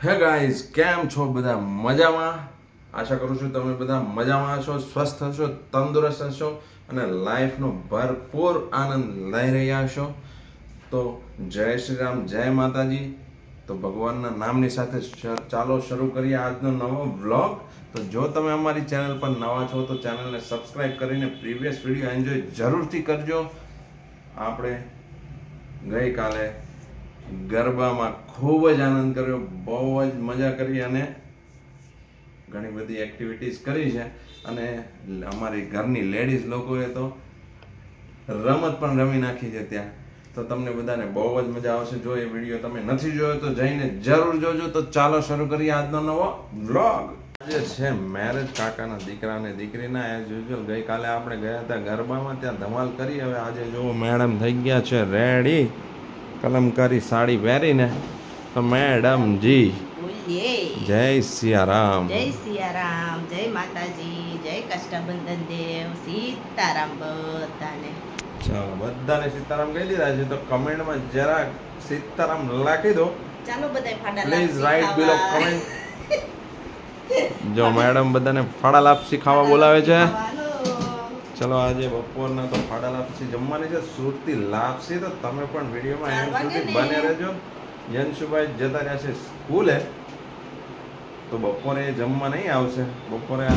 Hey guys, કેમ છો બધા? મજામાં? આશા કરું છું તમે બધા મજામાં હશો, સ્વસ્થ હશો, તંદુરસ્ત હશો અને લાઈફનો ભરપૂર આનંદ લઈ રહ્યા હશો. તો જય શ્રી રામ, જય માતાજી. તો ભગવાનના નામની સાથે ચાલો શરૂ કરીએ આજનો નવો વ્લોગ. તો જો તમે અમારી ચેનલ પર નવા છો તો ચેનલને સબસ્ક્રાઈબ કરીને પ્રીવિયસ વિડીયો એન્જોય જરૂરથી કરજો. આપણે ગઈકાલે ગરબામાં ખૂબ જ આનંદ કર્યો, બહુ જ મજા કરી અને ઘણી બધી એક્ટિવિટીઝ કરી છે. અને અમારી ઘરની લેડીઝ લોકોએ તો રમત પણ રમી નાખી છે ત્યાં. તો તમને બધાને બહુ જ મજા આવશે. જો એ વિડીયો તમે નથી જોયો તો જઈને જરૂર જોજો. તો ચાલો શરૂ કરીએ આજનો નવો વ્લોગ. આજે છે મેરેજ કાકાના દીકરા અને દીકરીના. એઝ યુઝ્યુઅલ ગઈકાલે આપણે ગયા હતા ગરબામાં, ત્યાં ધમાલ કરી. હવે આજે જો મેડમ થઈ ગયા છે રેડી, કલમકારી સાડી પહેરીને. તો મેડમજી જય સિયારામ. જય સિયારામ, જય માતાજી, જય કષ્ટબંધન દેવ, સીતારામ બધાને. ચાલો બધાને સીતારામ કહી દીધા છે. તો કમેન્ટમાં જરા સીતારામ લખી દો. ચાલો બધાય ફાડા પ્લીઝ રાઇટ બિલો કમેન્ટ. જો મેડમ બધાને ફાડા લાપસી ખાવા બોલાવે છે. ચલો આજે બપોરના તો ફાડા લાપસી જમવાની છે, સુરતી લાપસી. તો તમે પણ વિડીયોમાં એન્ડ સુધી બને રહેજો. યંશુભાઈ જતા રહ્યા છે સ્કૂલે, તો બપોરે જમવા નહીં આવશે. બપોરે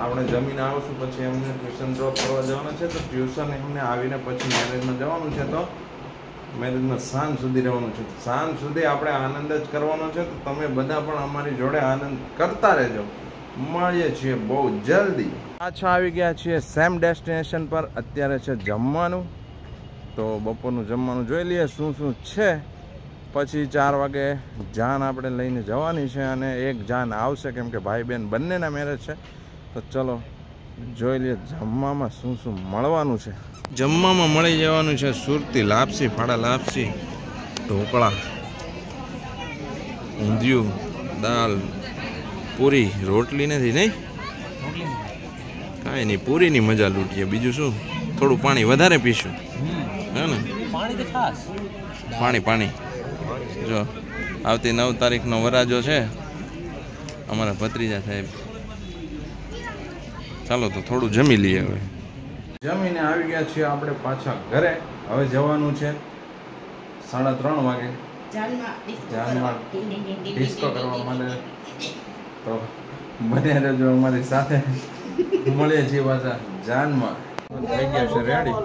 આપણે જમીને આવશું, પછી એમને ટ્યુશન ડ્રોપ કરવા જવાના છે. તો ટ્યુશન એમને આવીને પછી મેરેજમાં જવાનું છે. તો મેરેજમાં સાંજ સુધી રહેવાનું છે. સાંજ સુધી આપણે આનંદ જ કરવાનો છે. તો તમે બધા પણ અમારી જોડે આનંદ કરતા રહેજો. મળીએ છીએ બહુ જલ્દી. પાછા આવી ગયા છીએ સેમ ડેસ્ટિનેશન પર. અત્યારે છે જમવાનું. તો બપોરનું જમવાનું જોઈ લઈએ શું શું છે. પછી 4 વાગે જાન આપણે લઈને જવાની છે અને એક જાન આવશે, કેમ કે ભાઈ બહેન બંનેના મેરેજ છે. તો ચલો જોઈ લઈએ જમવામાં શું શું મળવાનું છે. જમવામાં મળી જવાનું છે સુરતી લાપસી, ફાડા લાપસી, ઢોકળા, ઊંધિયું, દાલ, પૂરી, રોટલી નથી નહીં, કાંઈ નહીં, પૂરીની મજા લૂંટીએ. બીજું શું, થોડું પાણી વધારે પીશું, હે ને? પાણી. જો આવતી 9 તારીખનો વરાજો છે અમારા ભત્રીજા સાહેબ. ચાલો તો થોડું જમી લઈએ. હવે જમીને આવી ગયા છીએ આપણે પાછા ઘરે. હવે જવાનું છે 3:30 વાગે જાનમાં ડિસ્કો કરવા માટે. તો બને રહેજો અમારી સાથે. મળીએ છીએ પાછા જાનમાં. થઈ ગયા છે રેડી.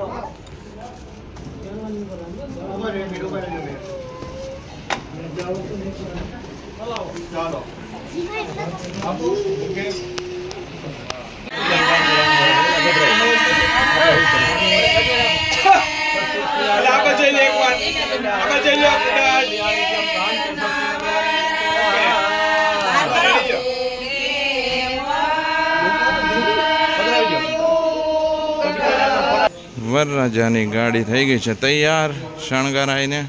વરરાજાની ગાડી થઈ ગઈ છે તૈયાર, શણગારાઈને.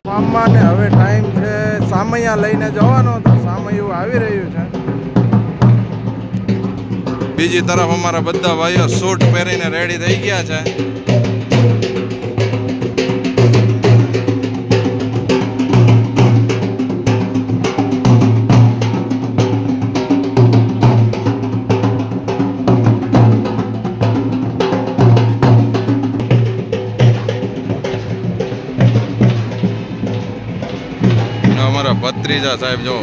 મામાને હવે ટાઈમ છે સામૈયા લઈને જવાનો. તો સામૈયું આવી રહ્યું છે. બીજી તરફ અમારા બધા ભાઈઓ સૂટ પહેરીને રેડી થઈ ગયા છે. અમારા ભત્રીજા સાહેબ જો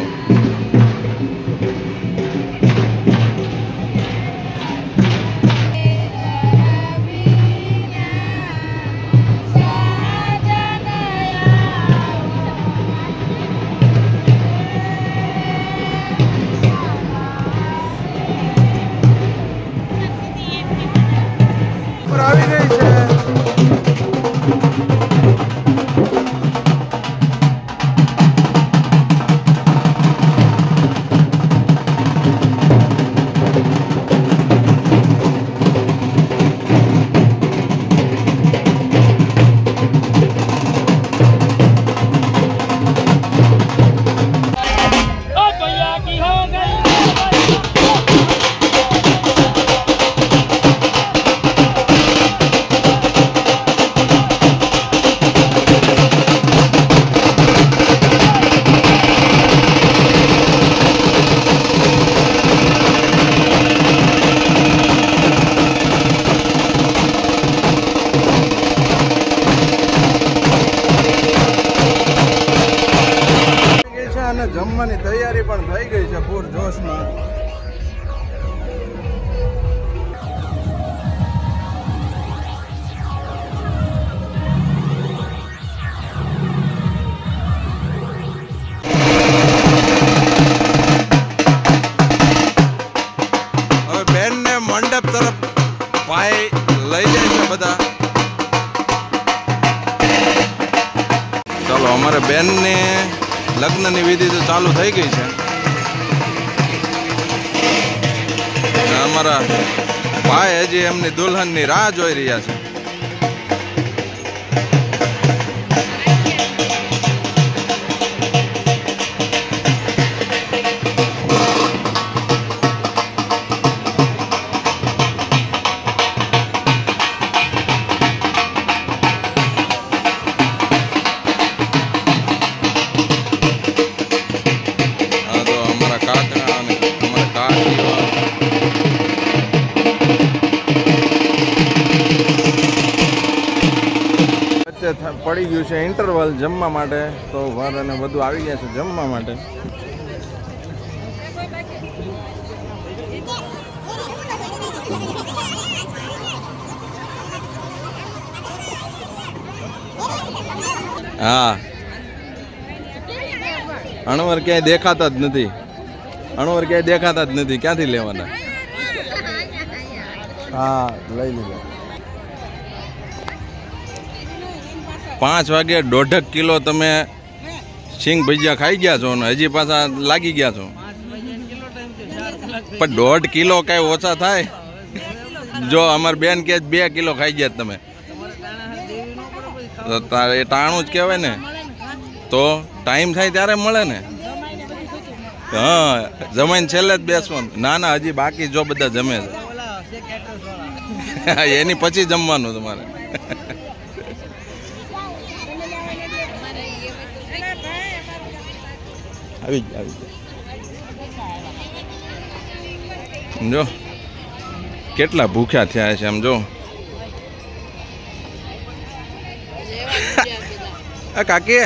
આવી ગઈ અને જમવાની તૈયારી પણ થઈ ગઈ છે પૂર જોશમાં. હવે બેનને મંડપ તરફ ભાઈ લઈ જાય છે બધા. ચાલો, અમારે બેનને લગ્નની વિધિ તો ચાલુ થઈ ગઈ છે. અમારા ભાઈ હજી એમની દુલ્હનની રાહ જોઈ રહ્યા છે. પડી ગયું છે ઇન્ટરવલ જમવા માટે, તો વર અને બધું આવી ગયા છે જમવા માટે. હા, અણવર ક્યાંય દેખાતા જ નથી. અણવર ક્યાંય દેખાતા જ નથી. ક્યાંથી લેવાના? હા, લઈ લીધા. 5 વાગે 1.5 કિલો તમે સિંગ ભજીયા ખાઈ ગયા છો ને હજી પાછા લાગી ગયા છો. પણ 1.5 કિલો કઈ ઓછા થાય? જો અમાર બેન કે 2 કિલો ખાઈ ગયા તમે, એ ટાણું જ કહેવાય ને. તો ટાઈમ થાય ત્યારે મળે ને. હા, જમાઈને છેલ્લે જ બેસવાનું. ના ના, હજી બાકી જો બધા જમે છે એની પછી જમવાનું તમારે. આવી જો કેટલા ભૂખ્યા થયા છે. આમ જો કાકી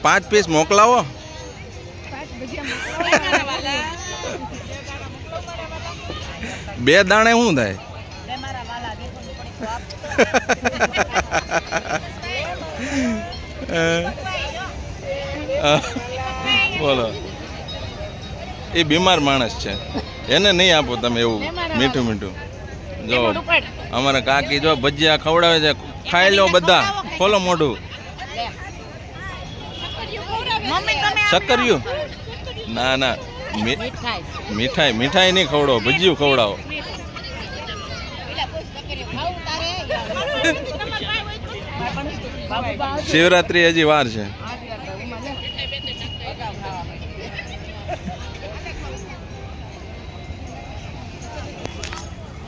5 પીસ મોકલાવો. બે દાણે શું થાય? બોલો, એ બીમાર માણસ છે, એને નહીં આપો તમે એવું મીઠું મીઠું. જો અમારા કાકી જો ભજીયા ખવડાવે છે, ખાઈ લો બધા, ખોલો મોઢું. શક્કરિયું? ના ના, મીઠાઈ મીઠાઈ નહીં ખવડાવો, ભજીયું ખવડાવો. શિવરાત્રી હજી વાર છે.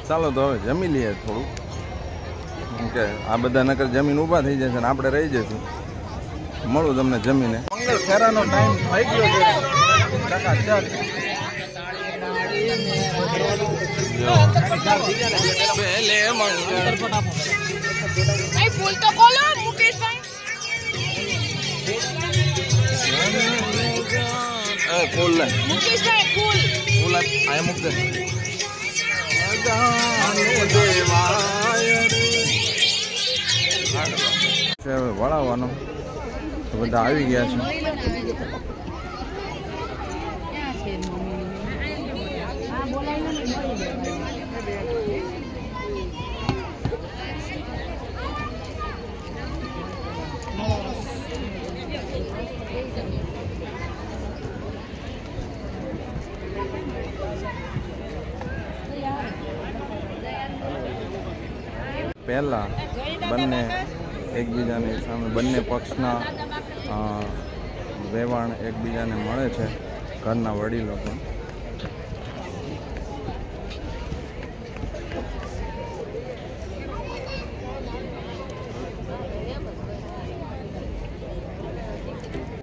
ચાલો તો હવે જમી લઈએ થોડું, કે આ બધા નકર જમીન ઊભા થઈ જશે ને આપણે રહી જઈશું. મળું તમને જમીને. મંગળ ફેરાનો ટાઈમ થઈ ગયો છે. પહેલે મંગળ ફૂલ તો ખોલો મુકેશભાઈ. ફૂલ લે મુકેશભાઈ, ફૂલ ફૂલ આ મૂક દે. વળાવવાનો બધા આવી ગયા છે. પહેલા બંને એકબીજાની સામે, બંને પક્ષના વેવાણ એકબીજાને મળે છે, ઘરના વડીલો પણ.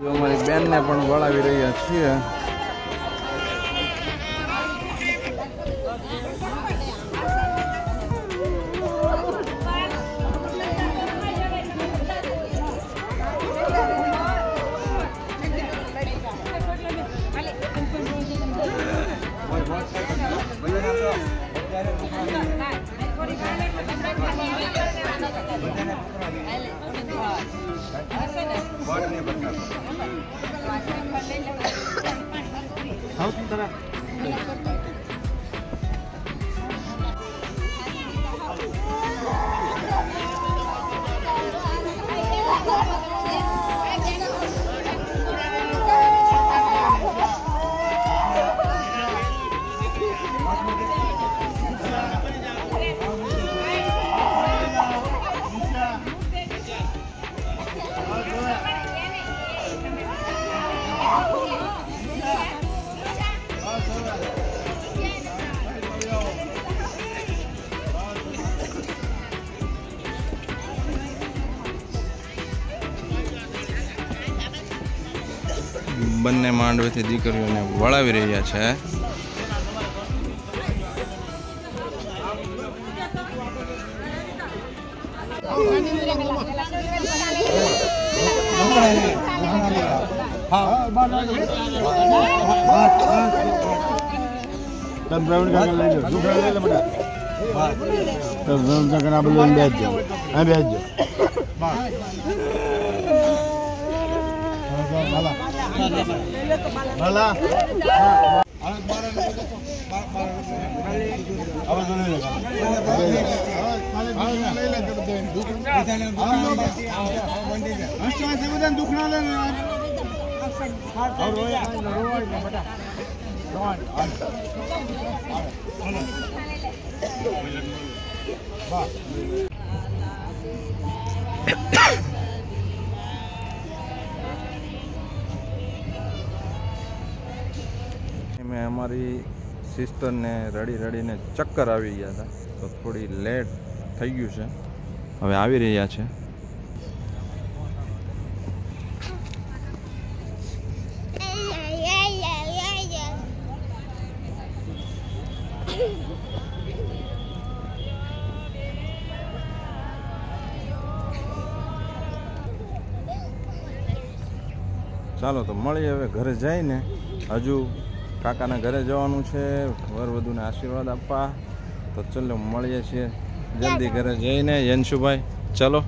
અમારી બેનને પણ વળાવી રહ્યા છીએ. બંને માંડવેથી દીકરીઓને વળાવી રહ્યા છે. મેં અમારી સિસ્ટરને રડીને ચક્કર આવી ગયા હતા, તો થોડી લેટ થઈ ગયું છે. હવે આવી રહ્યા છે. ચાલો તો મળીએ હવે ઘરે જઈને. હજુ કાકાના ઘરે જવાનું છે વરવધુને આશીર્વાદ આપવા. તો ચલો મળીએ છીએ જલ્દી ઘરે જઈને. યંશુભાઈ ચલો.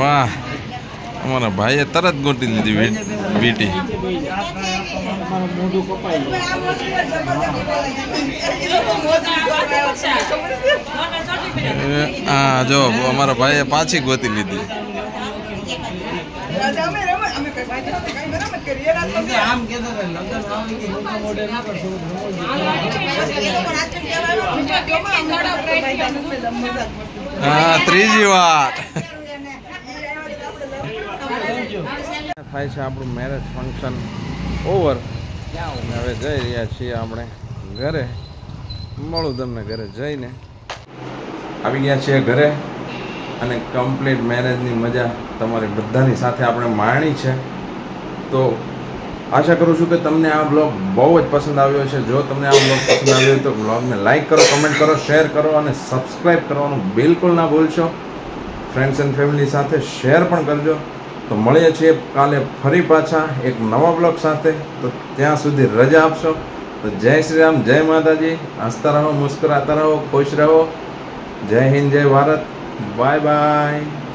વાહ, અમારા ભાઈએ તરત ગોતી લીધી વીટી. હા જો અમારા ભાઈએ પાછી ગોતી લીધી. હા, ત્રીજી વાત થાય છે. આપણું મેરેજ ફંક્શન ઓવર. હવે જઈ રહ્યા છીએ આપણે ઘરે. મળું તમને ઘરે જઈને. આવી ગયા છીએ ઘરે અને કમ્પ્લીટ મેરેજની મજા તમારી બધાની સાથે આપણે માણી છે. તો આશા કરું છું કે તમને આ બ્લોગ બહુ જ પસંદ આવ્યો છે. જો તમને આ બ્લોગ પસંદ આવ્યો હોય તો બ્લોગને લાઈક કરો, કમેન્ટ કરો, શેર કરો અને સબસ્ક્રાઈબ કરવાનું બિલકુલ ના ભૂલશો. ફ્રેન્ડ્સ એન્ડ ફેમિલી સાથે શેર પણ કરજો. તો મળીએ છીએ કાલે ફરી પાછા એક નવા બ્લોગ સાથે. તો ત્યાં સુધી રજા આપશો. તો જય શ્રી રામ, જય માતાજી. હસતા રહો, મુસ્કરાતા રહો, ખુશ રહો. જય હિન્દ, જય ભારત. Bye bye.